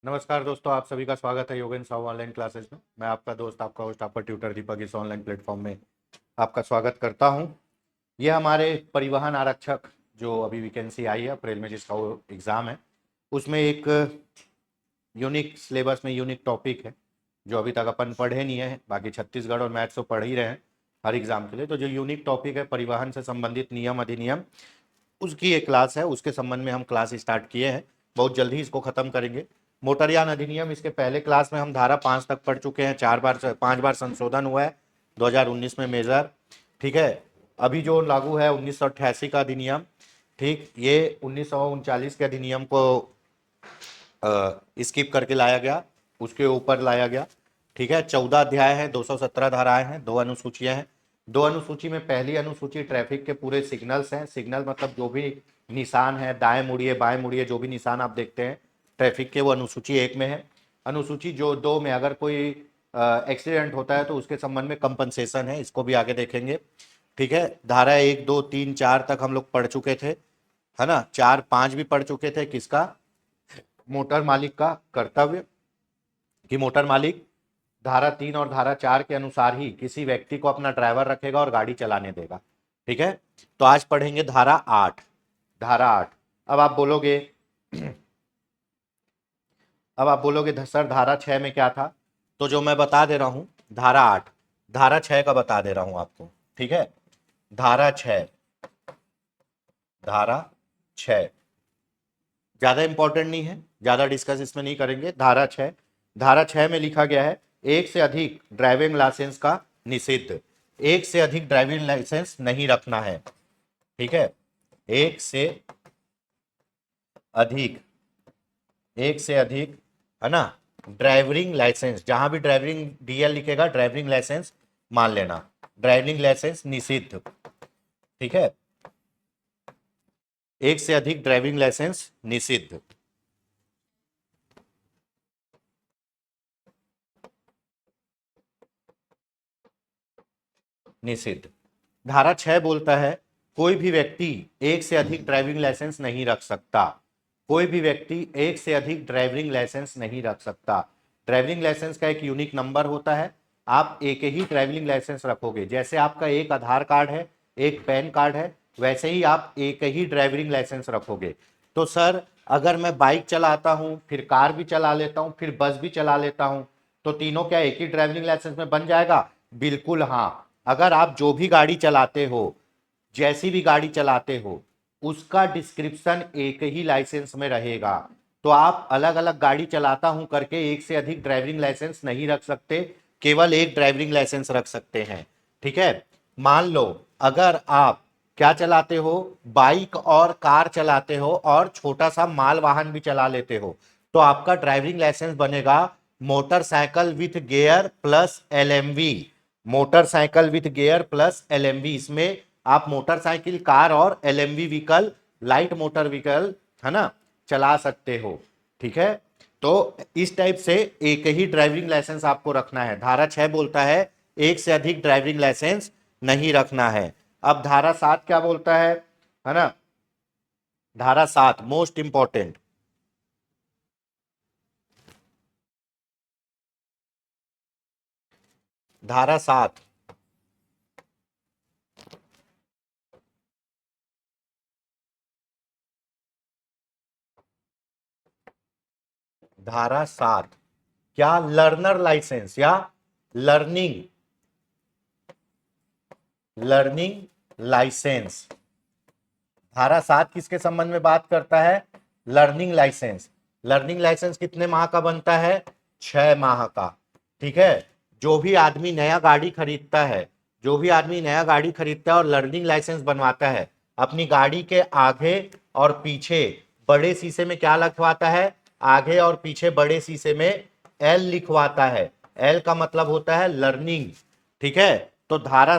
नमस्कार दोस्तों, आप सभी का स्वागत है योगेन साहू ऑनलाइन क्लासेस में। मैं आपका दोस्त, आपका होस्ट, आपका ट्यूटर दीपक इस ऑनलाइन प्लेटफॉर्म में आपका स्वागत करता हूं। ये हमारे परिवहन आरक्षक जो अभी वैकेंसी आई है अप्रैल में, जिसका वो एग्ज़ाम है, उसमें एक यूनिक सिलेबस में यूनिक टॉपिक है जो अभी तक अपन पढ़े नहीं है। बाकी छत्तीसगढ़ और मैथ्स तो पढ़ ही रहे हैं हर एग्ज़ाम के लिए। तो जो यूनिक टॉपिक है परिवहन से संबंधित नियम अधिनियम, उसकी एक क्लास है, उसके संबंध में हम क्लास स्टार्ट किए हैं। बहुत जल्द ही इसको खत्म करेंगे। मोटरयान अधिनियम, इसके पहले क्लास में हम धारा 5 तक पढ़ चुके हैं। 5 बार संशोधन हुआ है 2019 में मेजर। ठीक है, अभी जो लागू है 1988 का अधिनियम, ठीक, ये 1939 के अधिनियम को स्किप करके लाया गया, उसके ऊपर लाया गया। ठीक है, 14 अध्याय है, 217 धाराएं हैं, 2 अनुसूचियां हैं। 2 अनुसूची में पहली अनुसूची ट्रैफिक के पूरे सिग्नल्स हैं। सिग्नल मतलब जो भी निशान है, दाएं मुड़िए बाएं मुड़िए, जो भी निशान आप देखते हैं ट्रैफिक के, वो अनुसूची 1 में है। अनुसूची जो 2 में अगर कोई एक्सीडेंट होता है तो उसके संबंध में कंपनसेशन है, इसको भी आगे देखेंगे। ठीक है, धारा 1, 2, 3, 4 तक हम लोग पढ़ चुके थे, है ना। 4, 5 भी पढ़ चुके थे। किसका? मोटर मालिक का कर्तव्य कि मोटर मालिक धारा 3 और धारा 4 के अनुसार ही किसी व्यक्ति को अपना ड्राइवर रखेगा और गाड़ी चलाने देगा। ठीक है, तो आज पढ़ेंगे धारा 8। धारा 8। अब आप बोलोगे सर धारा 6 में क्या था? तो जो मैं बता दे रहा हूं, धारा 8 धारा 6 का बता दे रहा हूं आपको। ठीक है, धारा 6 ज्यादा इंपॉर्टेंट नहीं है, ज्यादा डिस्कस इसमें नहीं करेंगे। धारा 6 में लिखा गया है, एक से अधिक ड्राइविंग लाइसेंस का निषिद्ध। एक से अधिक ड्राइविंग लाइसेंस नहीं रखना है। ठीक है, एक से अधिक है ना, ड्राइविंग लाइसेंस, जहां भी ड्राइविंग डीएल लिखेगा ड्राइविंग लाइसेंस मान लेना। ड्राइविंग लाइसेंस निषिद्ध। ठीक है, एक से अधिक ड्राइविंग लाइसेंस निषिद्ध। निषिद्ध। धारा 6 बोलता है, कोई भी व्यक्ति एक से अधिक ड्राइविंग लाइसेंस नहीं रख सकता। कोई भी व्यक्ति एक से अधिक ड्राइविंग लाइसेंस नहीं रख सकता। ड्राइविंग लाइसेंस का एक यूनिक नंबर होता है। आप एक ही ड्राइविंग लाइसेंस रखोगे। जैसे आपका एक आधार कार्ड है, एक पैन कार्ड है, वैसे ही आप एक ही ड्राइविंग लाइसेंस रखोगे। तो सर अगर मैं बाइक चलाता हूं, फिर कार भी चला लेता हूं, फिर बस भी चला लेता हूं, तो तीनों क्या एक ही ड्राइविंग लाइसेंस में बन जाएगा? बिल्कुल हाँ। अगर आप जो भी गाड़ी चलाते हो, जैसी भी गाड़ी चलाते हो, उसका डिस्क्रिप्शन एक ही लाइसेंस में रहेगा। तो आप अलग अलग गाड़ी चलाता हूं करके एक से अधिक ड्राइविंग लाइसेंस नहीं रख सकते, केवल एक ड्राइविंग लाइसेंस रख सकते हैं। ठीक है, मान लो अगर आप क्या चलाते हो, बाइक और कार चलाते हो और छोटा सा माल वाहन भी चला लेते हो, तो आपका ड्राइविंग लाइसेंस बनेगा motorcycle with gear plus LMV. Motorcycle with gear plus LMV, इसमें आप मोटरसाइकिल, कार और LMV vehicle, light motor vehicle, है ना, चला सकते हो। ठीक है, तो इस टाइप से एक ही ड्राइविंग लाइसेंस आपको रखना है। धारा 6 बोलता है एक से अधिक ड्राइविंग लाइसेंस नहीं रखना है। अब धारा 7 क्या बोलता है ना। धारा 7 मोस्ट इंपॉर्टेंट। धारा 7 धारा 7 क्या? लर्नर लाइसेंस या लर्निंग लर्निंग लाइसेंस। धारा 7 किसके संबंध में बात करता है? Learning licence. लर्निंग लाइसेंस कितने माह का बनता है? 6 माह का। ठीक है, जो भी आदमी नया गाड़ी खरीदता है, और लर्निंग लाइसेंस बनवाता है, अपनी गाड़ी के आगे और पीछे बड़े शीशे में क्या लिखवाता है? आगे और पीछे बड़े शीशे में एल लिखवाता है। एल का मतलब होता है लर्निंग। ठीक है, तो धारा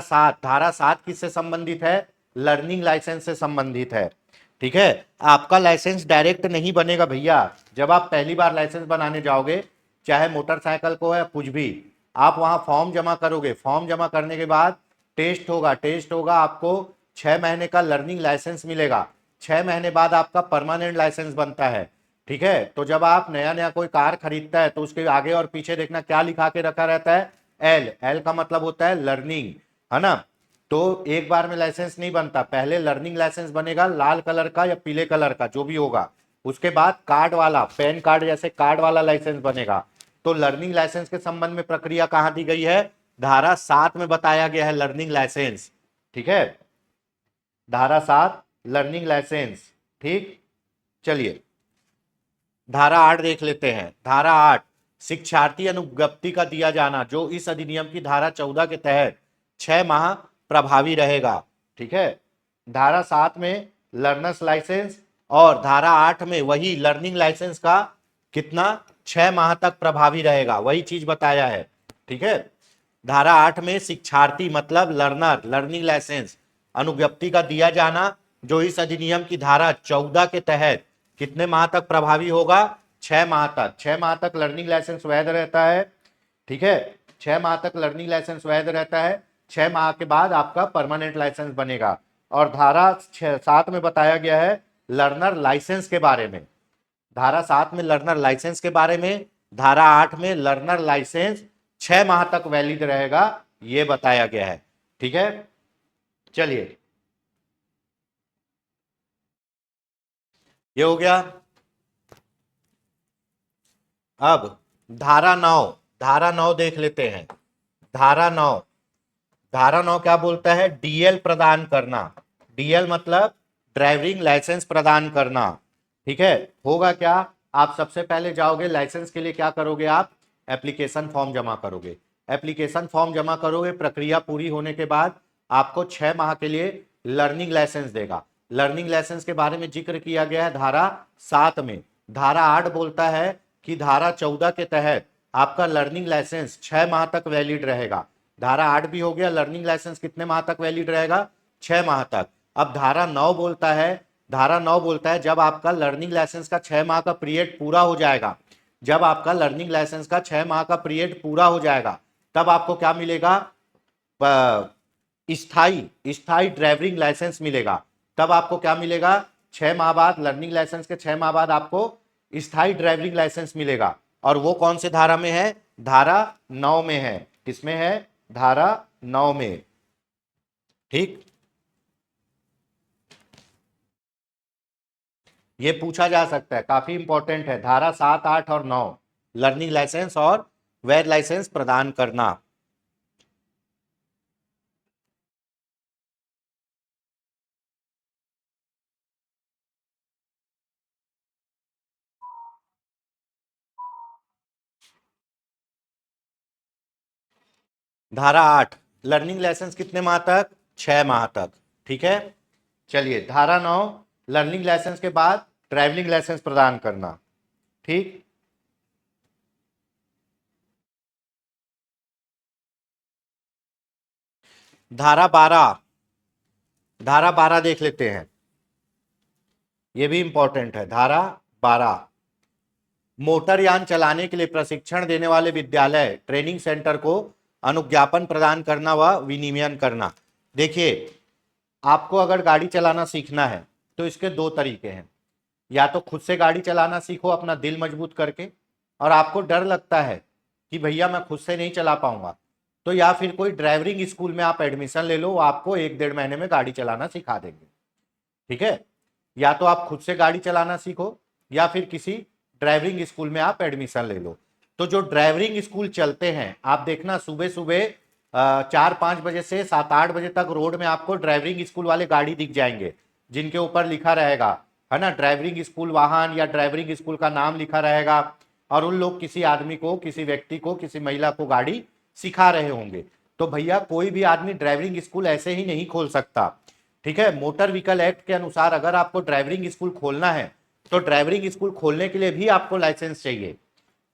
7 किससे संबंधित है? लर्निंग लाइसेंस से संबंधित है। ठीक है, आपका लाइसेंस डायरेक्ट नहीं बनेगा भैया। जब आप पहली बार लाइसेंस बनाने जाओगे, चाहे मोटरसाइकिल को है कुछ भी, आप वहां फॉर्म जमा करोगे। फॉर्म जमा करने के बाद टेस्ट होगा, आपको 6 महीने का लर्निंग लाइसेंस मिलेगा। 6 महीने बाद आपका परमानेंट लाइसेंस बनता है। ठीक है, तो जब आप नया नया कोई कार खरीदता है तो उसके आगे और पीछे देखना क्या लिखा के रखा रहता है, एल। एल का मतलब होता है लर्निंग, है ना। तो एक बार में लाइसेंस नहीं बनता, पहले लर्निंग लाइसेंस बनेगा लाल कलर का या पीले कलर का जो भी होगा, उसके बाद कार्ड वाला, पैन कार्ड जैसे कार्ड वाला लाइसेंस बनेगा। तो लर्निंग लाइसेंस के संबंध में प्रक्रिया कहां दी गई है, धारा 7 में बताया गया है लर्निंग लाइसेंस। ठीक है, धारा 7 लर्निंग लाइसेंस। ठीक, चलिए धारा 8 देख लेते हैं। धारा 8 शिक्षार्थी अनुज्ञप्ति का दिया जाना जो इस अधिनियम की धारा 14 के तहत 6 माह प्रभावी रहेगा। ठीक है, धारा 7 में लर्नर्स लाइसेंस और धारा 8 में वही लर्निंग लाइसेंस का कितना, 6 माह तक प्रभावी रहेगा, वही चीज बताया है। ठीक है, धारा 8 में शिक्षार्थी मतलब लर्नर, लर्निंग लाइसेंस अनुज्ञप्ति का दिया जाना जो इस अधिनियम की धारा 14 के तहत कितने माह तक प्रभावी होगा, 6 माह तक। 6 माह तक लर्निंग लाइसेंस वैध रहता है। ठीक है, 6 माह तक लर्निंग लाइसेंस वैध रहता है, 6 माह के बाद आपका परमानेंट लाइसेंस बनेगा। और धारा 7 में बताया गया है लर्नर लाइसेंस के बारे में, धारा 7 में लर्नर लाइसेंस के बारे में, धारा 8 में लर्नर लाइसेंस 6 माह तक वैलिड रहेगा, यह बताया गया है। ठीक है, चलिए ये हो गया। अब धारा 9, धारा 9 देख लेते हैं। धारा 9, धारा 9 क्या बोलता है, डीएल प्रदान करना। डीएल मतलब ड्राइविंग लाइसेंस प्रदान करना। ठीक है, होगा क्या, आप सबसे पहले जाओगे लाइसेंस के लिए, क्या करोगे आप, एप्लीकेशन फॉर्म जमा करोगे। एप्लीकेशन फॉर्म जमा करोगे, प्रक्रिया पूरी होने के बाद आपको 6 माह के लिए लर्निंग लाइसेंस देगा। लर्निंग लाइसेंस के बारे में जिक्र किया गया है धारा 7 में। धारा 8 बोलता है कि धारा 14 के तहत आपका लर्निंग लाइसेंस 6 माह तक वैलिड रहेगा। धारा 8 भी हो गया, लर्निंग लाइसेंस कितने माह तक वैलिड रहेगा, 6 माह तक। अब धारा 9 बोलता है, धारा 9 बोलता है जब आपका लर्निंग लाइसेंस का 6 माह का पीरियड पूरा हो जाएगा, जब आपका लर्निंग लाइसेंस का 6 माह का पीरियड पूरा हो जाएगा तब आपको क्या मिलेगा, स्थाई स्थाई ड्राइविंग लाइसेंस मिलेगा। तब आपको क्या मिलेगा, 6 माह बाद, लर्निंग लाइसेंस के 6 माह बाद आपको स्थाई ड्राइविंग लाइसेंस मिलेगा। और वो कौन से धारा में है, धारा 9 में है। किसमें है, धारा 9 में। ठीक, ये पूछा जा सकता है, काफी इंपॉर्टेंट है। धारा 7, 8 और 9 लर्निंग लाइसेंस और वैध लाइसेंस प्रदान करना। धारा 8 लर्निंग लाइसेंस कितने माह तक, 6 माह तक। ठीक है, चलिए धारा 9 लर्निंग लाइसेंस के बाद ड्राइविंग लाइसेंस प्रदान करना। ठीक, धारा 12, धारा 12 देख लेते हैं, ये भी इंपॉर्टेंट है। धारा 12 मोटरयान चलाने के लिए प्रशिक्षण देने वाले विद्यालय ट्रेनिंग सेंटर को अनुज्ञापन प्रदान करना व विनियमन करना। देखिए, आपको अगर गाड़ी चलाना सीखना है तो इसके दो तरीके हैं, या तो खुद से गाड़ी चलाना सीखो अपना दिल मजबूत करके, और आपको डर लगता है कि भैया मैं खुद से नहीं चला पाऊंगा, तो या फिर कोई ड्राइविंग स्कूल में आप एडमिशन ले लो, वो आपको 1-1.5 महीने में गाड़ी चलाना सिखा देंगे। ठीक है, या तो आप खुद से गाड़ी चलाना सीखो या फिर किसी ड्राइविंग स्कूल में आप एडमिशन ले लो। तो जो ड्राइविंग स्कूल चलते हैं, आप देखना सुबह सुबह 4-5 बजे से 7-8 बजे तक रोड में आपको ड्राइविंग स्कूल वाले गाड़ी दिख जाएंगे, जिनके ऊपर लिखा रहेगा, है ना, ड्राइविंग स्कूल वाहन, या ड्राइविंग स्कूल का नाम लिखा रहेगा। और उन लोग किसी आदमी को, किसी व्यक्ति को, किसी महिला को गाड़ी सिखा रहे होंगे। तो भैया कोई भी आदमी ड्राइविंग स्कूल ऐसे ही नहीं खोल सकता। ठीक है, मोटर व्हीकल एक्ट के अनुसार अगर आपको ड्राइविंग स्कूल खोलना है तो ड्राइविंग स्कूल खोलने के लिए भी आपको लाइसेंस चाहिए।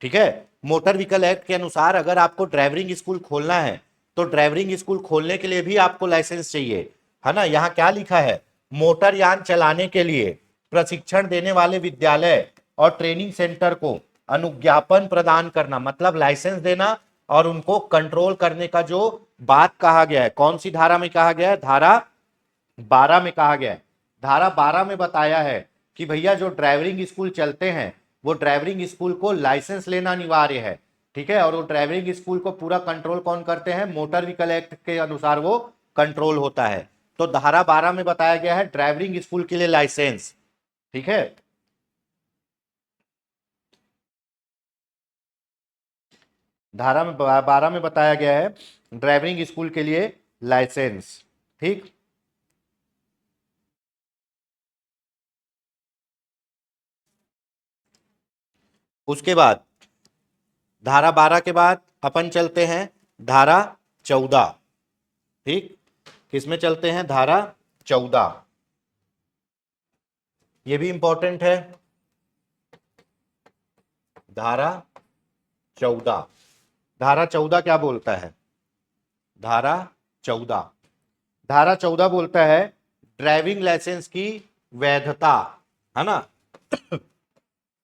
ठीक है, मोटर व्हीकल एक्ट के अनुसार अगर आपको ड्राइविंग स्कूल खोलना है तो ड्राइविंग स्कूल खोलने के लिए भी आपको लाइसेंस चाहिए, है ना। यहाँ क्या लिखा है, मोटरयान चलाने के लिए प्रशिक्षण देने वाले विद्यालय और ट्रेनिंग सेंटर को अनुज्ञापन प्रदान करना, मतलब लाइसेंस देना और उनको कंट्रोल करने का जो बात कहा गया है, कौन सी धारा में कहा गया है, धारा 12 में कहा गया है। धारा 12 में बताया है कि भैया जो ड्राइविंग स्कूल चलते हैं वो ड्राइविंग स्कूल को लाइसेंस लेना अनिवार्य है। ठीक है, और वो ड्राइविंग स्कूल को पूरा कंट्रोल कौन करते हैं? मोटर व्हीकल एक्ट के अनुसार वो कंट्रोल होता है। तो धारा 12 में बताया गया है ड्राइविंग स्कूल के लिए लाइसेंस। ठीक है, धारा में 12 में बताया गया है ड्राइविंग स्कूल के लिए लाइसेंस। ठीक, उसके बाद धारा 12 के बाद अपन चलते हैं धारा 14। ठीक, किसमें चलते हैं? धारा 14, ये भी इंपॉर्टेंट है। धारा 14, धारा 14 क्या बोलता है? धारा 14, धारा 14 बोलता है ड्राइविंग लाइसेंस की वैधता, है ना,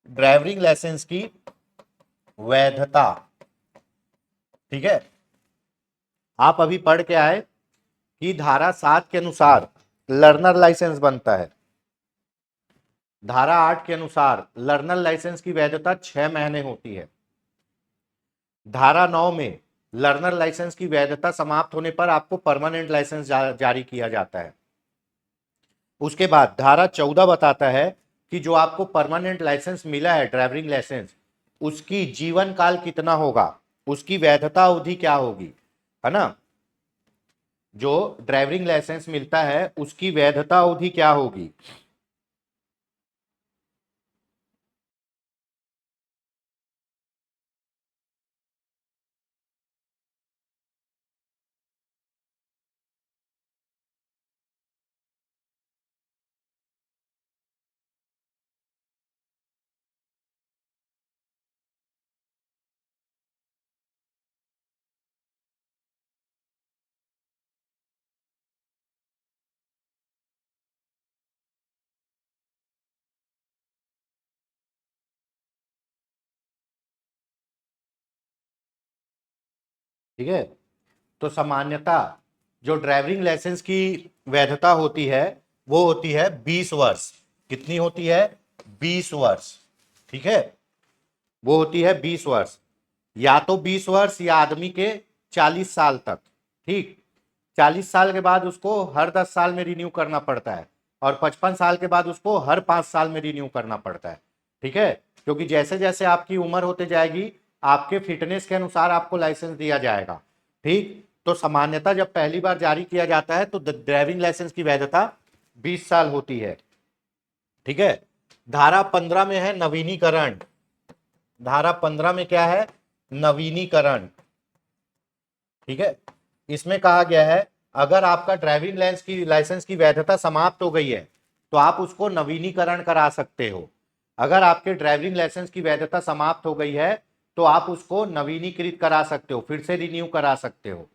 ड्राइविंग लाइसेंस की वैधता। ठीक है, आप अभी पढ़ के आए कि धारा 7 के अनुसार लर्नर लाइसेंस बनता है, धारा 8 के अनुसार लर्नर लाइसेंस की वैधता 6 महीने होती है, धारा 9 में लर्नर लाइसेंस की वैधता समाप्त होने पर आपको परमानेंट लाइसेंस जारी किया जाता है। उसके बाद धारा 14 बताता है कि जो आपको परमानेंट लाइसेंस मिला है ड्राइविंग लाइसेंस, उसकी जीवन काल कितना होगा, उसकी वैधता अवधि क्या होगी, है ना, जो ड्राइविंग लाइसेंस मिलता है उसकी वैधता अवधि क्या होगी। ठीक है, तो सामान्यता जो ड्राइविंग लाइसेंस की वैधता होती है वो होती है 20 वर्ष। कितनी होती है? 20 वर्ष। ठीक है, वो होती है 20 वर्ष, या तो 20 वर्ष या आदमी के 40 साल तक। ठीक, 40 साल के बाद उसको हर 10 साल में रिन्यू करना पड़ता है, और 55 साल के बाद उसको हर 5 साल में रिन्यू करना पड़ता है। ठीक है, क्योंकि जैसे जैसे आपकी उम्र होते जाएगी आपके फिटनेस के अनुसार आपको लाइसेंस दिया जाएगा। ठीक, तो सामान्यता जब पहली बार जारी किया जाता है तो ड्राइविंग लाइसेंस की वैधता 20 साल होती है। ठीक है, धारा 15 में है नवीनीकरण। धारा 15 में क्या है? नवीनीकरण। ठीक है, इसमें कहा गया है अगर आपका ड्राइविंग लाइसेंस की वैधता समाप्त हो गई है तो आप उसको नवीनीकरण करा सकते हो। अगर आपके ड्राइविंग लाइसेंस की वैधता समाप्त हो गई है तो आप उसको नवीनीकृत करा सकते हो, फिर से रिन्यू करा सकते हो।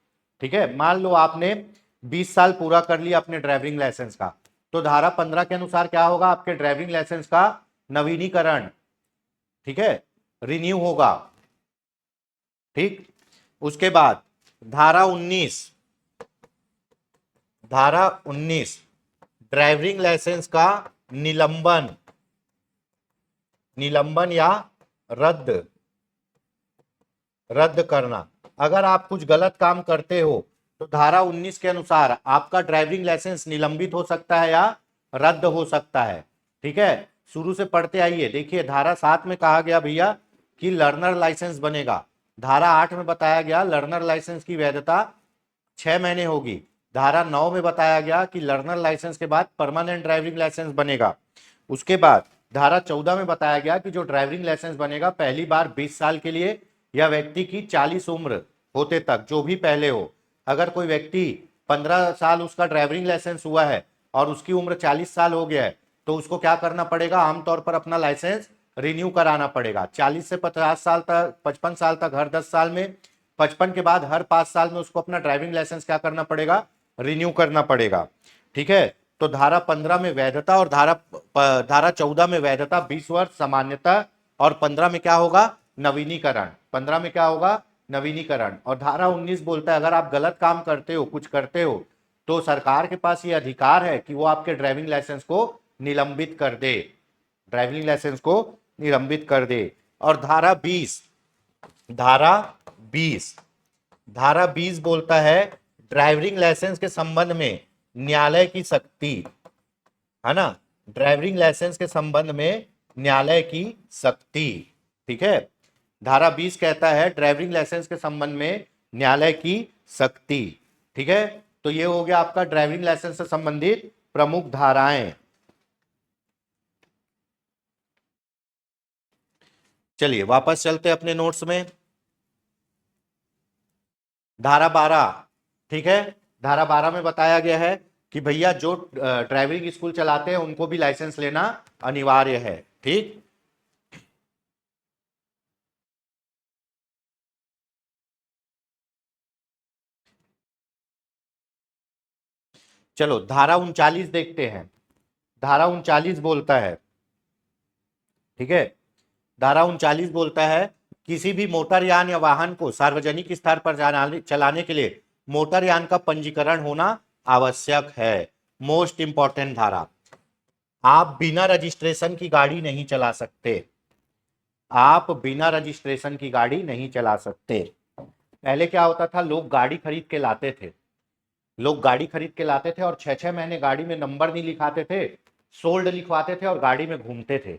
ठीक है, मान लो आपने 20 साल पूरा कर लिया अपने ड्राइविंग लाइसेंस का, तो धारा 15 के अनुसार क्या होगा? आपके ड्राइविंग लाइसेंस का नवीनीकरण, ठीक है, रिन्यू होगा। ठीक, उसके बाद धारा 19, धारा 19 ड्राइविंग लाइसेंस का निलंबन, निलंबन या रद्द, रद्द करना। अगर आप कुछ गलत काम करते हो तो धारा 19 के अनुसार आपका ड्राइविंग लाइसेंस निलंबित हो सकता है या रद्द हो सकता है। ठीक है, शुरू से पढ़ते आइए। देखिए, धारा 7 में कहा गया भैया कि लर्नर लाइसेंस बनेगा, धारा 8 में बताया गया लर्नर लाइसेंस की वैधता 6 महीने होगी, धारा 9 में बताया गया कि लर्नर लाइसेंस के बाद परमानेंट ड्राइविंग लाइसेंस बनेगा। उसके बाद धारा 14 में बताया गया कि जो ड्राइविंग लाइसेंस बनेगा पहली बार 20 साल के लिए या व्यक्ति की 40 उम्र होते तक, जो भी पहले हो। अगर कोई व्यक्ति 15 साल उसका ड्राइविंग लाइसेंस हुआ है और उसकी उम्र 40 साल हो गया है तो उसको क्या करना पड़ेगा? आमतौर पर अपना लाइसेंस रिन्यू कराना पड़ेगा। 40 से 50 साल तक, 55 साल तक हर 10 साल में, 55 के बाद हर 5 साल में उसको अपना ड्राइविंग लाइसेंस क्या करना पड़ेगा? रिन्यू करना पड़ेगा। ठीक है, तो धारा 15 में वैधता और धारा 14 में वैधता 20 वर्ष सामान्यता, और 15 में क्या होगा? नवीनीकरण। 15 में क्या होगा? नवीनीकरण। और धारा 19 बोलता है अगर आप गलत काम करते हो, कुछ करते हो, तो सरकार के पास ये अधिकार है कि वो आपके ड्राइविंग लाइसेंस को निलंबित कर दे, ड्राइविंग लाइसेंस को निलंबित कर दे। और धारा 20, धारा 20, धारा 20 बोलता है ड्राइविंग लाइसेंस के संबंध में न्यायालय की शक्ति, है ना, ड्राइविंग लाइसेंस के संबंध में न्यायालय की शक्ति। ठीक है, धारा 20 कहता है ड्राइविंग लाइसेंस के संबंध में न्यायालय की शक्ति। ठीक है, तो ये हो गया आपका ड्राइविंग लाइसेंस से संबंधित प्रमुख धाराएं। चलिए वापस चलते अपने नोट्स में। धारा 12, ठीक है, धारा 12 में बताया गया है कि भैया जो ड्राइविंग स्कूल चलाते हैं उनको भी लाइसेंस लेना अनिवार्य है। ठीक, चलो धारा 39 देखते हैं। धारा 39 बोलता है, ठीक है, धारा 39 बोलता है किसी भी मोटरयान या वाहन को सार्वजनिक स्थान पर चलाने के लिए मोटरयान का पंजीकरण होना आवश्यक है। मोस्ट इंपॉर्टेंट धारा, आप बिना रजिस्ट्रेशन की गाड़ी नहीं चला सकते। आप बिना रजिस्ट्रेशन की गाड़ी नहीं चला सकते। पहले क्या होता था, लोग गाड़ी खरीद के लाते थे, लोग गाड़ी खरीद के लाते थे और 6-6 महीने गाड़ी में नंबर नहीं लिखाते थे, सोल्ड लिखवाते थे और गाड़ी में घूमते थे।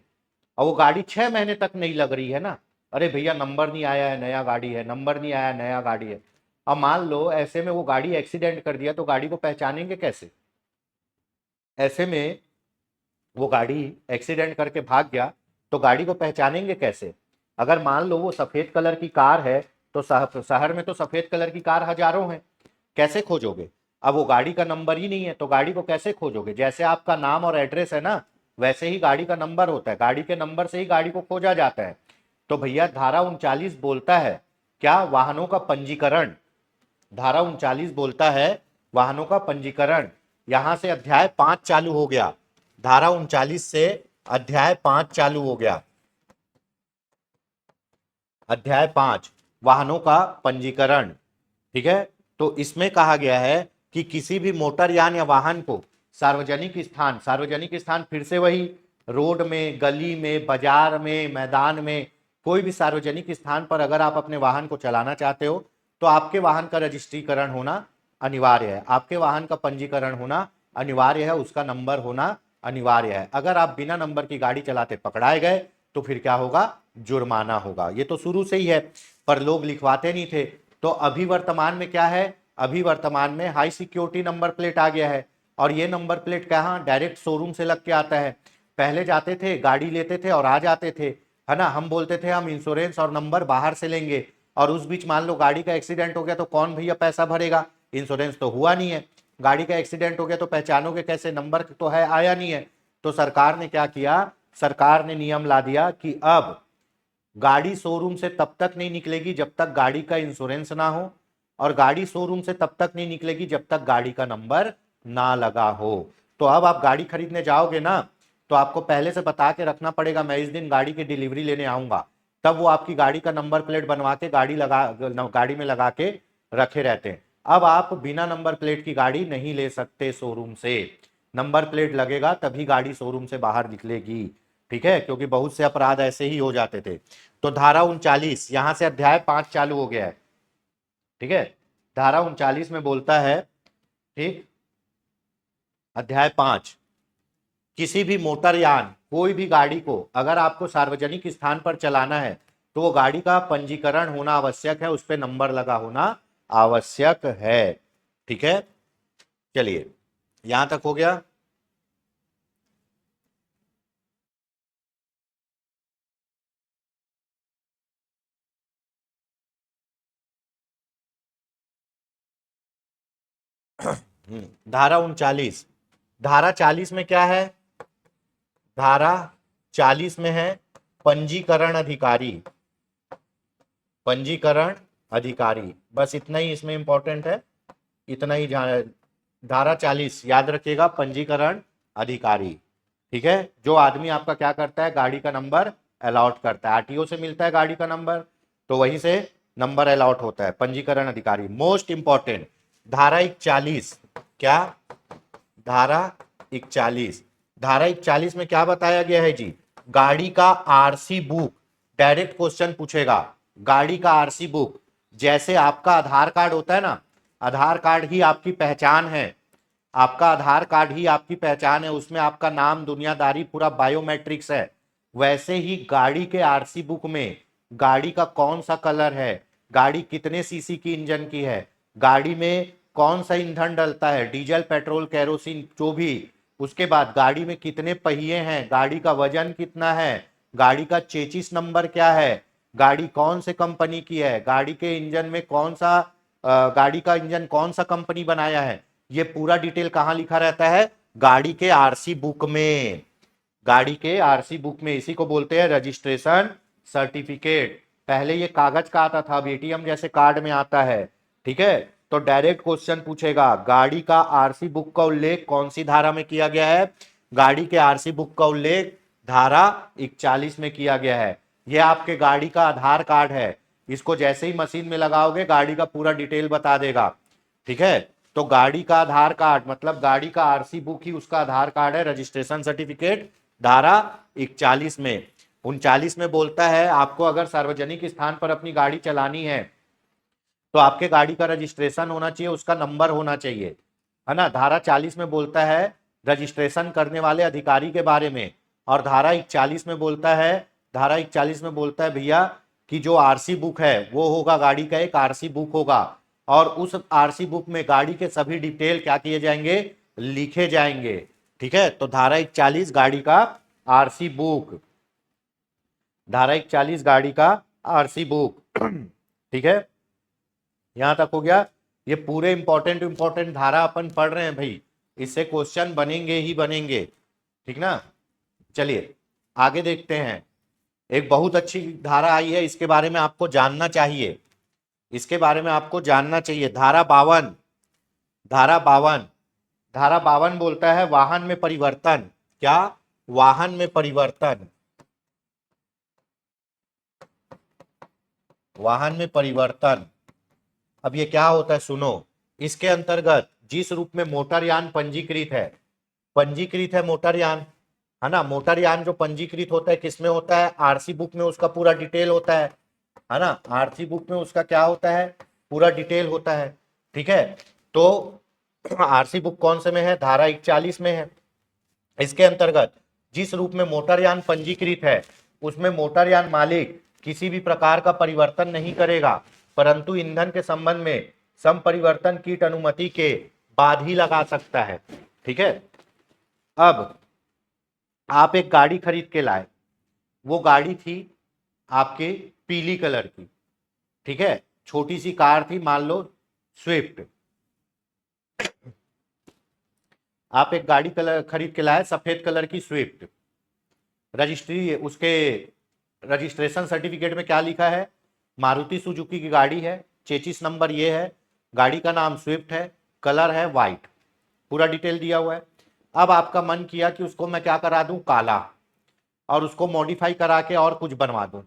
और वो गाड़ी 6 महीने तक नहीं लग रही है ना, अरे भैया नंबर नहीं आया है नया गाड़ी है, नंबर नहीं आया नया गाड़ी है। अब मान लो ऐसे में वो गाड़ी एक्सीडेंट कर दिया तो गाड़ी को पहचानेंगे कैसे? ऐसे में वो गाड़ी एक्सीडेंट करके भाग गया तो गाड़ी को पहचानेंगे कैसे? अगर मान लो वो सफेद कलर की कार है तो शहर में तो सफेद कलर की कार हजारों हैं, कैसे खोजोगे? अब वो गाड़ी का नंबर ही नहीं है तो गाड़ी को कैसे खोजोगे? जैसे आपका नाम और एड्रेस है ना, वैसे ही गाड़ी का नंबर होता है, गाड़ी के नंबर से ही गाड़ी को खोजा जाता है। तो भैया धारा 39 बोलता है क्या? वाहनों का पंजीकरण। धारा 39 बोलता है वाहनों का पंजीकरण। यहां से अध्याय 5 चालू हो गया, धारा 39 से अध्याय 5 चालू हो गया। अध्याय 5 वाहनों का पंजीकरण। ठीक है, तो इसमें कहा गया है कि किसी भी मोटरयान या वाहन को सार्वजनिक स्थान, सार्वजनिक स्थान फिर से वही रोड में, गली में, बाजार में, मैदान में, कोई भी सार्वजनिक स्थान पर अगर आप अपने वाहन को चलाना चाहते हो तो आपके वाहन का रजिस्ट्रीकरण होना अनिवार्य है, आपके वाहन का पंजीकरण होना अनिवार्य है, उसका नंबर होना अनिवार्य है। अगर आप बिना नंबर की गाड़ी चलाते पकड़ाए गए तो फिर क्या होगा? जुर्माना होगा। ये तो शुरू से ही है, पर लोग लिखवाते नहीं थे। तो अभी वर्तमान में क्या है? अभी वर्तमान में हाई सिक्योरिटी नंबर प्लेट आ गया है और ये नंबर प्लेट कहाँ? डायरेक्ट शोरूम से लग के आता है। पहले जाते थे, गाड़ी लेते थे और आ जाते थे, है ना, हम बोलते थे हम इंश्योरेंस और नंबर बाहर से लेंगे, और उस बीच मान लो गाड़ी का एक्सीडेंट हो गया तो कौन भैया पैसा भरेगा? इंश्योरेंस तो हुआ नहीं है, गाड़ी का एक्सीडेंट हो गया तो पहचानोगे कैसे? नंबर तो है, आया नहीं है। तो सरकार ने क्या किया? सरकार ने नियम ला दिया कि अब गाड़ी शोरूम से तब तक नहीं निकलेगी जब तक गाड़ी का इंश्योरेंस ना हो, और गाड़ी शोरूम से तब तक नहीं निकलेगी जब तक गाड़ी का नंबर ना लगा हो। तो अब आप गाड़ी खरीदने जाओगे ना तो आपको पहले से बता के रखना पड़ेगा मैं इस दिन गाड़ी की डिलीवरी लेने आऊंगा, तब वो आपकी गाड़ी का नंबर प्लेट बनवा के गाड़ी में लगा के रखे रहते हैं। अब आप बिना नंबर प्लेट की गाड़ी नहीं ले सकते शोरूम से, नंबर प्लेट लगेगा तभी गाड़ी शोरूम से बाहर निकलेगी। ठीक है, क्योंकि बहुत से अपराध ऐसे ही हो जाते थे। तो धारा 39 यहां से अध्याय 5 चालू हो गया है। ठीक है, धारा 39 में बोलता है, ठीक, अध्याय 5, किसी भी मोटरयान, कोई भी गाड़ी को अगर आपको सार्वजनिक स्थान पर चलाना है तो वो गाड़ी का पंजीकरण होना आवश्यक है, उस पर नंबर लगा होना आवश्यक है। ठीक है, चलिए यहां तक हो गया। धारा 39, धारा 40 में क्या है? धारा 40 में है पंजीकरण अधिकारी, पंजीकरण अधिकारी, बस इतना ही इसमें इंपॉर्टेंट है, इतना ही धारा 40 याद रखिएगा, पंजीकरण अधिकारी। ठीक है, जो आदमी आपका क्या करता है? गाड़ी का नंबर अलॉट करता है, आरटीओ से मिलता है गाड़ी का नंबर तो वहीं से नंबर अलॉट होता है, पंजीकरण अधिकारी। मोस्ट इंपॉर्टेंट धारा 41, क्या? धारा 41, धारा 41 में क्या बताया गया है जी? गाड़ी का आरसी बुक, डायरेक्ट क्वेश्चन पूछेगा। गाड़ी का आरसी बुक, जैसे आपका आधार कार्ड होता है ना, आधार कार्ड ही आपकी पहचान है, आपका आधार कार्ड ही आपकी पहचान है, उसमें आपका नाम, दुनियादारी, पूरा बायोमेट्रिक्स है। वैसे ही गाड़ी के आरसी बुक में गाड़ी का कौन सा कलर है, गाड़ी कितने सीसी की इंजन की है, गाड़ी में कौन सा ईंधन डलता है, डीजल, पेट्रोल, केरोसिन, जो भी, उसके बाद गाड़ी में कितने पहिए हैं, गाड़ी का वजन कितना है, गाड़ी का चेचिस नंबर क्या है, गाड़ी कौन से कंपनी की है, गाड़ी के इंजन में कौन सा गाड़ी का इंजन कौन सा कंपनी बनाया है, ये पूरा डिटेल कहां लिखा रहता है, गाड़ी के आरसी बुक में। गाड़ी के आरसी बुक में, इसी को बोलते हैं रजिस्ट्रेशन सर्टिफिकेट। पहले ये कागज का आता था, अब एटीएम जैसे कार्ड में आता है। ठीक है, तो डायरेक्ट क्वेश्चन पूछेगा, गाड़ी का आरसी बुक का उल्लेख कौन सी धारा में किया गया है, गाड़ी के आरसी बुक का उल्लेख धारा 41 में किया गया है। यह आपके गाड़ी का आधार कार्ड है, इसको जैसे ही मशीन में लगाओगे गाड़ी का पूरा डिटेल बता देगा। ठीक है, तो गाड़ी का आधार कार्ड मतलब गाड़ी का आरसी बुक ही उसका आधार कार्ड है, रजिस्ट्रेशन सर्टिफिकेट धारा 41 में। 39 में बोलता है, आपको अगर सार्वजनिक स्थान पर अपनी गाड़ी चलानी है तो आपके गाड़ी का रजिस्ट्रेशन होना चाहिए, उसका नंबर होना चाहिए, है ना। धारा 40 में बोलता है रजिस्ट्रेशन करने वाले अधिकारी के बारे में, और धारा 41 में बोलता है, धारा 41 में बोलता है भैया कि जो आरसी बुक है वो होगा, गाड़ी का एक आरसी बुक होगा, और उस आरसी बुक में गाड़ी के सभी डिटेल क्या किए जाएंगे, लिखे जाएंगे। ठीक है, तो धारा 41 गाड़ी का आरसी बुक, धारा 41 गाड़ी का आरसी बुक। ठीक है, यहां तक हो गया। ये पूरे इंपॉर्टेंट धारा अपन पढ़ रहे हैं भाई, इससे क्वेश्चन बनेंगे ही बनेंगे। ठीक ना, चलिए आगे देखते हैं। एक बहुत अच्छी धारा आई है, इसके बारे में आपको जानना चाहिए, इसके बारे में आपको जानना चाहिए। धारा 52, धारा 52, धारा 52 बोलता है वाहन में परिवर्तन। क्या, वाहन में परिवर्तन, वाहन में परिवर्तन। अब ये क्या होता है सुनो, इसके अंतर्गत जिस रूप में मोटरयान पंजीकृत है मोटरयान, है ना। मोटरयान जो पंजीकृत होता है किसमें होता है, आरसी बुक में उसका पूरा डिटेल होता है ना। आरसी बुक में उसका क्या होता है, पूरा डिटेल होता है। ठीक है, तो आरसी बुक कौन से में है, धारा 41 में है। इसके अंतर्गत जिस रूप में मोटरयान पंजीकृत है उसमें मोटरयान मालिक किसी भी प्रकार का परिवर्तन नहीं करेगा, परंतु ईंधन के संबंध में सम परिवर्तन कीट अनुमति के बाद ही लगा सकता है। ठीक है, अब आप एक गाड़ी खरीद के लाए, वो गाड़ी थी आपके पीली कलर की। ठीक है, छोटी सी कार थी, मान लो स्विफ्ट। आप एक गाड़ी कलर खरीद के लाए, सफेद कलर की स्विफ्ट। रजिस्ट्री, उसके रजिस्ट्रेशन सर्टिफिकेट में क्या लिखा है, मारुति सुजुकी की गाड़ी है, चेचिस नंबर ये है, गाड़ी का नाम स्विफ्ट है, कलर है वाइट, पूरा डिटेल दिया हुआ है। अब आपका मन किया कि उसको मैं क्या करा दूं, काला, और उसको मॉडिफाई करा के और कुछ बनवा दूं,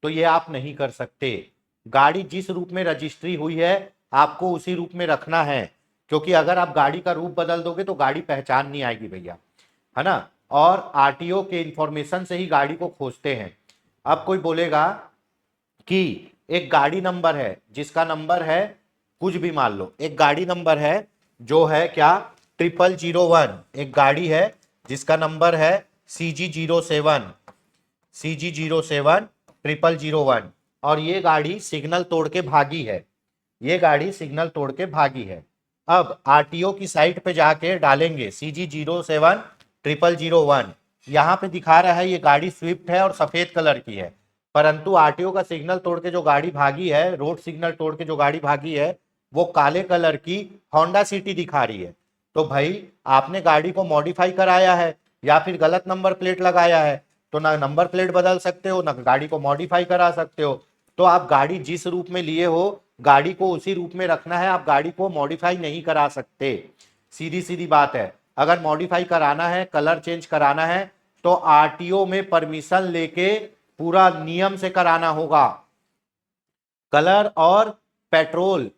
तो ये आप नहीं कर सकते। गाड़ी जिस रूप में रजिस्ट्री हुई है आपको उसी रूप में रखना है, क्योंकि अगर आप गाड़ी का रूप बदल दोगे तो गाड़ी पहचान नहीं आएगी भैया, है ना। और आरटीओ के इंफॉर्मेशन से ही गाड़ी को खोजते हैं। अब कोई बोलेगा कि एक गाड़ी नंबर है जिसका नंबर है कुछ भी, मान लो एक गाड़ी नंबर है जो है क्या, 0001, एक गाड़ी है जिसका नंबर है CG07, CG07 0001, और ये गाड़ी सिग्नल तोड़ के भागी है, ये गाड़ी सिग्नल तोड़ के भागी है। अब आरटीओ की साइट पे जाके डालेंगे CG07 0001, यहाँ पे दिखा रहा है ये गाड़ी स्विफ्ट है और सफेद कलर की है, परंतु आरटीओ का सिग्नल तोड़ के जो गाड़ी भागी है, रोड सिग्नल तोड़ के जो गाड़ी भागी है, वो काले कलर की होंडा सिटी दिखा रही है। तो भाई आपने गाड़ी को मॉडिफाई कराया है या फिर गलत नंबर प्लेट लगाया है, तो ना नंबर प्लेट बदल सकते हो ना गाड़ी को मॉडिफाई करा सकते हो। तो आप गाड़ी जिस रूप में लिए हो गाड़ी को उसी रूप में रखना है, आप गाड़ी को मॉडिफाई नहीं करा सकते, सीधी सीधी बात है। अगर मॉडिफाई कराना है, कलर चेंज कराना है, तो आरटीओ में परमिशन लेके पूरा नियम से कराना होगा। कलर और पेट्रोल,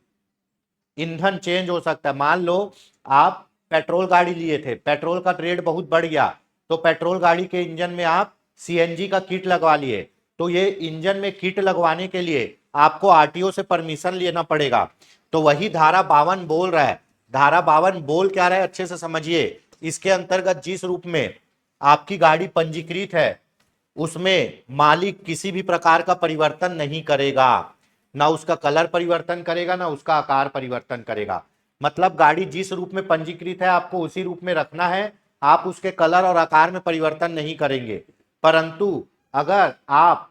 ईंधन चेंज हो सकता है। मान लो आप पेट्रोल गाड़ी लिए थे, पेट्रोल का रेट बहुत बढ़ गया, तो पेट्रोल गाड़ी के इंजन में आप सीएनजी का किट लगवा लिए, तो ये इंजन में किट लगवाने के लिए आपको आरटीओ से परमिशन लेना पड़ेगा। तो वही धारा 52 बोल रहा है। धारा 52 बोल क्या रहा है, अच्छे से समझिए। इसके अंतर्गत जिस रूप में आपकी गाड़ी पंजीकृत है, उसमें मालिक किसी भी प्रकार का परिवर्तन नहीं करेगा, ना उसका कलर परिवर्तन करेगा, ना उसका आकार परिवर्तन करेगा। मतलब गाड़ी जिस रूप में पंजीकृत है आपको उसी रूप में रखना है, आप उसके कलर और आकार में परिवर्तन नहीं करेंगे। परंतु अगर आप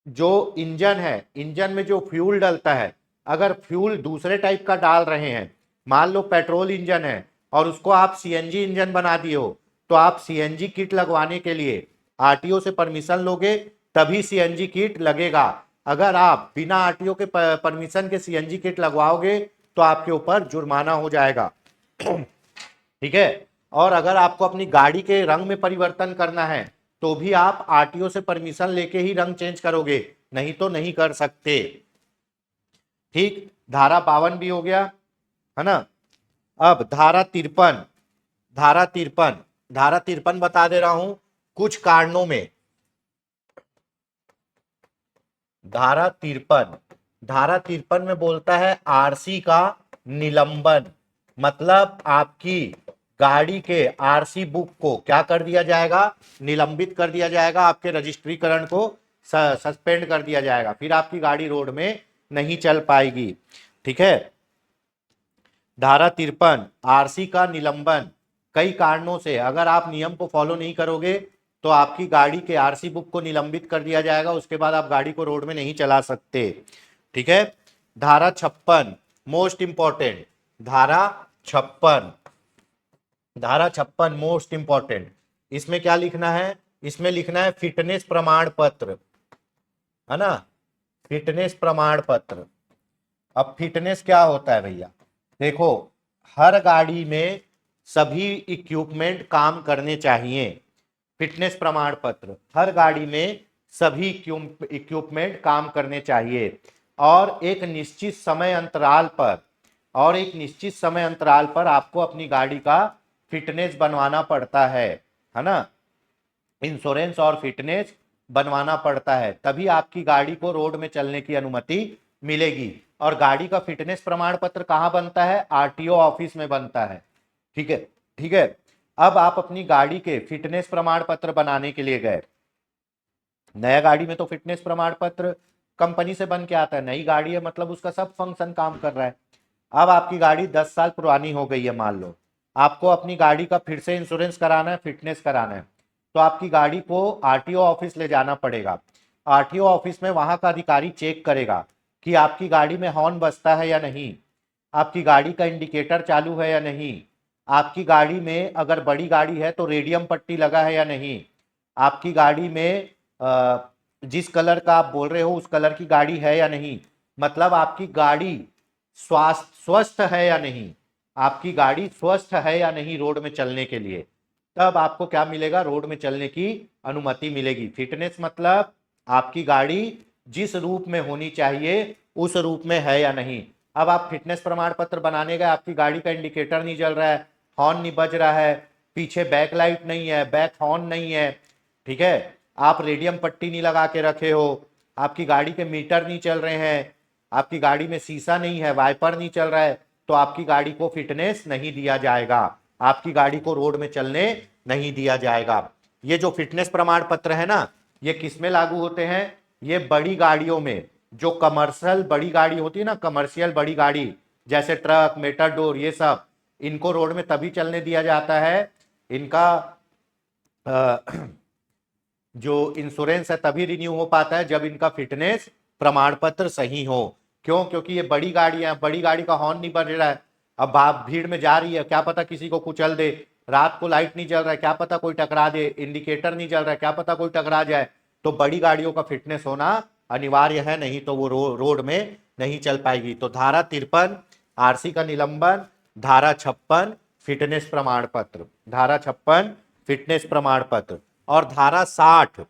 जो इंजन है, इंजन में जो फ्यूल डलता है, अगर फ्यूल दूसरे टाइप का डाल रहे हैं, मान लो पेट्रोल इंजन है और उसको आप सीएनजी इंजन बना दिए हो, तो आप सीएनजी किट लगवाने के लिए आरटीओ से परमिशन लोगे, तभी सीएनजी किट लगेगा। अगर आप बिना आरटीओ के परमिशन के सीएनजी किट लगवाओगे तो आपके ऊपर जुर्माना हो जाएगा। ठीक है। और अगर आपको अपनी गाड़ी के रंग में परिवर्तन करना है तो भी आप आरटीओ से परमिशन लेके ही रंग चेंज करोगे, नहीं तो नहीं कर सकते। ठीक, धारा 52 भी हो गया है ना। अब धारा 53, धारा 53 बता दे रहा हूं कुछ कारणों में। धारा 53 में बोलता है आरसी का निलंबन, मतलब आपकी गाड़ी के आरसी बुक को क्या कर दिया जाएगा, निलंबित कर दिया जाएगा, आपके रजिस्ट्रीकरण को सस्पेंड कर दिया जाएगा, फिर आपकी गाड़ी रोड में नहीं चल पाएगी। ठीक है। धारा 53 आरसी का निलंबन, कई कारणों से अगर आप नियम को फॉलो नहीं करोगे तो आपकी गाड़ी के आरसी बुक को निलंबित कर दिया जाएगा, उसके बाद आप गाड़ी को रोड में नहीं चला सकते। ठीक है। धारा 56 मोस्ट इंपॉर्टेंट, धारा 56 मोस्ट इंपॉर्टेंट। इसमें क्या लिखना है, इसमें लिखना है फिटनेस प्रमाण पत्र, है ना, फिटनेस प्रमाण पत्र। अब फिटनेस क्या होता है भैया, देखो हर गाड़ी में सभी इक्विपमेंट काम करने चाहिए। फिटनेस प्रमाण पत्र, हर गाड़ी में सभी इक्विपमेंट काम करने चाहिए और एक निश्चित समय अंतराल पर आपको अपनी गाड़ी का फिटनेस बनवाना पड़ता है ना, इंश्योरेंस और फिटनेस बनवाना पड़ता है, तभी आपकी गाड़ी को रोड में चलने की अनुमति मिलेगी। और गाड़ी का फिटनेस प्रमाण पत्र कहाँ बनता है, आरटीओ ऑफिस में बनता है। ठीक है। ठीक है। अब आप अपनी गाड़ी के फिटनेस प्रमाण पत्र बनाने के लिए गए, नया गाड़ी में तो फिटनेस प्रमाण पत्र कंपनी से बन के आता है, नई गाड़ी है मतलब उसका सब फंक्शन काम कर रहा है। अब आपकी गाड़ी 10 साल पुरानी हो गई है मान लो, आपको अपनी गाड़ी का फिर से इंश्योरेंस कराना है, फिटनेस कराना है, तो आपकी गाड़ी को आरटीओ ऑफिस ले जाना पड़ेगा। आरटीओ ऑफिस में वहां का अधिकारी चेक करेगा कि आपकी गाड़ी में हॉर्न बजता है या नहीं, आपकी गाड़ी का इंडिकेटर चालू है या नहीं, आपकी गाड़ी में अगर बड़ी गाड़ी है तो रेडियम पट्टी लगा है या नहीं, आपकी गाड़ी में जिस कलर का आप बोल रहे हो उस कलर की गाड़ी है या नहीं, मतलब आपकी गाड़ी स्वस्थ है या नहीं, आपकी गाड़ी स्वस्थ है या नहीं रोड में चलने के लिए, तब आपको क्या मिलेगा, रोड में चलने की अनुमति मिलेगी। फिटनेस मतलब आपकी गाड़ी जिस रूप में होनी चाहिए उस रूप में है या नहीं। अब आप फिटनेस प्रमाण पत्र बनाने गए, आपकी गाड़ी का इंडिकेटर नहीं जल रहा है, हॉर्न नहीं बज रहा है, पीछे बैक लाइट नहीं है, बैक हॉर्न नहीं है, ठीक है, आप रेडियम पट्टी नहीं लगा के रखे हो, आपकी गाड़ी के मीटर नहीं चल रहे हैं, आपकी गाड़ी में शीशा नहीं है, वाइपर नहीं चल रहा है, तो आपकी गाड़ी को फिटनेस नहीं दिया जाएगा, आपकी गाड़ी को रोड में चलने नहीं दिया जाएगा। ये जो फिटनेस प्रमाण पत्र है ना, ये किसमें लागू होते हैं, ये बड़ी गाड़ियों में, जो कमर्शियल बड़ी गाड़ी होती है ना, कमर्शियल बड़ी गाड़ी जैसे ट्रक, मेटाडोर, ये सब, इनको रोड में तभी चलने दिया जाता है, इनका जो इंश्योरेंस है तभी रिन्यू हो पाता है जब इनका फिटनेस प्रमाण पत्र सही हो। क्यों, क्योंकि ये बड़ी गाड़ियां, बड़ी गाड़ी का हॉर्न नहीं बज रहा है, अब आप भीड़ में जा रही है, क्या पता किसी को कुचल दे, रात को लाइट नहीं जल रहा है, क्या पता कोई टकरा दे, इंडिकेटर नहीं जल रहा है, क्या पता कोई टकरा जाए, तो बड़ी गाड़ियों का फिटनेस होना अनिवार्य है, नहीं तो वो रोड में नहीं चल पाएगी। तो धारा 53 आरसी का निलंबन, धारा 56 फिटनेस प्रमाण पत्र, धारा 56 फिटनेस प्रमाण पत्र, और धारा 60,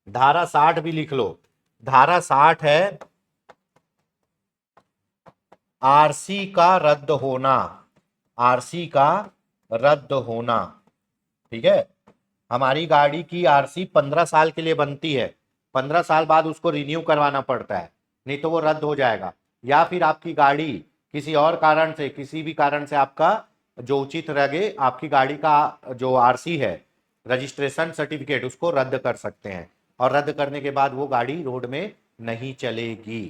धारा 60 भी लिख लो, धारा 60 है आरसी का रद्द होना, आरसी का रद्द होना। ठीक है, हमारी गाड़ी की आरसी 15 साल के लिए बनती है, 15 साल बाद उसको रिन्यू करवाना पड़ता है, नहीं तो वो रद्द हो जाएगा। या फिर आपकी गाड़ी किसी और कारण से, किसी भी कारण से आपका जो उचित लगे आपकी गाड़ी का जो आरसी है, रजिस्ट्रेशन सर्टिफिकेट, उसको रद्द कर सकते हैं, और रद्द करने के बाद वो गाड़ी रोड में नहीं चलेगी।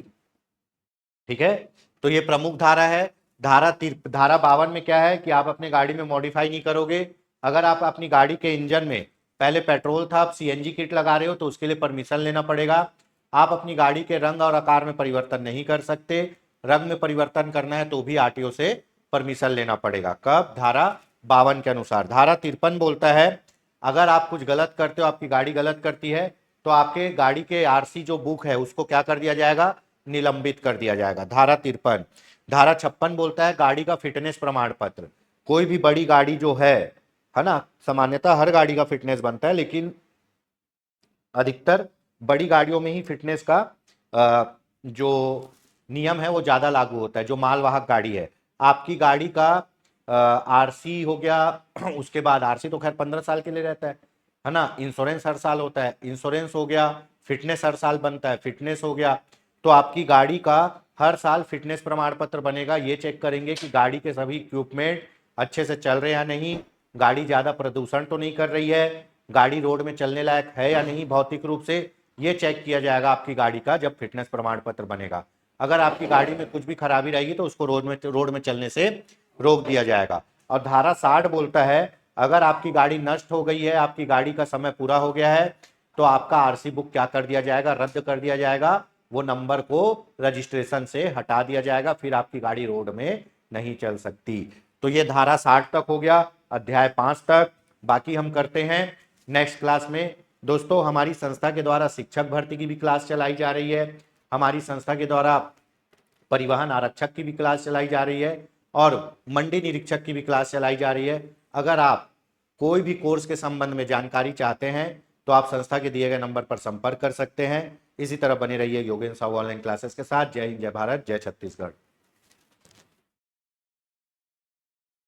ठीक है, तो ये प्रमुख धारा है। धारा 52 में क्या है कि आप अपने गाड़ी में मॉडिफाई नहीं करोगे। अगर आप अपनी गाड़ी के इंजन में पहले पेट्रोल था, आप सीएनजी किट लगा रहे हो तो उसके लिए परमिशन लेना पड़ेगा। आप अपनी गाड़ी के रंग और आकार में परिवर्तन नहीं कर सकते। रंग में परिवर्तन करना है तो भी आरटीओ से परमिशन लेना पड़ेगा। कब? धारा 52 के अनुसार। धारा 53 बोलता है अगर आप कुछ गलत करते हो, आपकी गाड़ी गलत करती है, तो आपके गाड़ी के आरसी जो बुक है उसको क्या कर दिया जाएगा? निलंबित कर दिया जाएगा। धारा 53। धारा 56 बोलता है गाड़ी का फिटनेस प्रमाण पत्र। कोई भी बड़ी गाड़ी जो है ना, सामान्यतः हर गाड़ी का फिटनेस बनता है, लेकिन अधिकतर बड़ी गाड़ियों में ही फिटनेस का जो नियम है वो ज्यादा लागू होता है। जो मालवाहक गाड़ी है, आपकी गाड़ी का आरसी हो गया, उसके बाद आरसी तो खैर 15 साल के लिए रहता है ना। इंश्योरेंस हर साल होता है, इंश्योरेंस हो गया, फिटनेस हर साल बनता है, फिटनेस हो गया, तो आपकी गाड़ी का हर साल फिटनेस प्रमाण पत्र बनेगा। ये चेक करेंगे कि गाड़ी के सभी इक्विपमेंट अच्छे से चल रहे हैं या नहीं, गाड़ी ज्यादा प्रदूषण तो नहीं कर रही है, गाड़ी रोड में चलने लायक है या नहीं भौतिक रूप से, ये चेक किया जाएगा आपकी गाड़ी का जब फिटनेस प्रमाण पत्र बनेगा। अगर आपकी गाड़ी में कुछ भी खराबी रहेगी तो उसको रोड में चलने से रोक दिया जाएगा। और धारा 60 बोलता है अगर आपकी गाड़ी नष्ट हो गई है, आपकी गाड़ी का समय पूरा हो गया है, तो आपका आरसी बुक क्या कर दिया जाएगा? रद्द कर दिया जाएगा। वो नंबर को रजिस्ट्रेशन से हटा दिया जाएगा, फिर आपकी गाड़ी रोड में नहीं चल सकती। तो ये धारा 60 तक हो गया, अध्याय 5 तक। बाकी हम करते हैं नेक्स्ट क्लास में। दोस्तों, हमारी संस्था के द्वारा शिक्षक भर्ती की भी क्लास चलाई जा रही है, हमारी संस्था के द्वारा परिवहन आरक्षक की भी क्लास चलाई जा रही है, और मंडी निरीक्षक की भी क्लास चलाई जा रही है। अगर आप कोई भी कोर्स के संबंध में जानकारी चाहते हैं तो आप संस्था के दिए गए नंबर पर संपर्क कर सकते हैं। इसी तरह बने रहिए योगेंद्र साहू ऑनलाइन क्लासेस के साथ। जय हिंद, जय भारत, जय छत्तीसगढ़।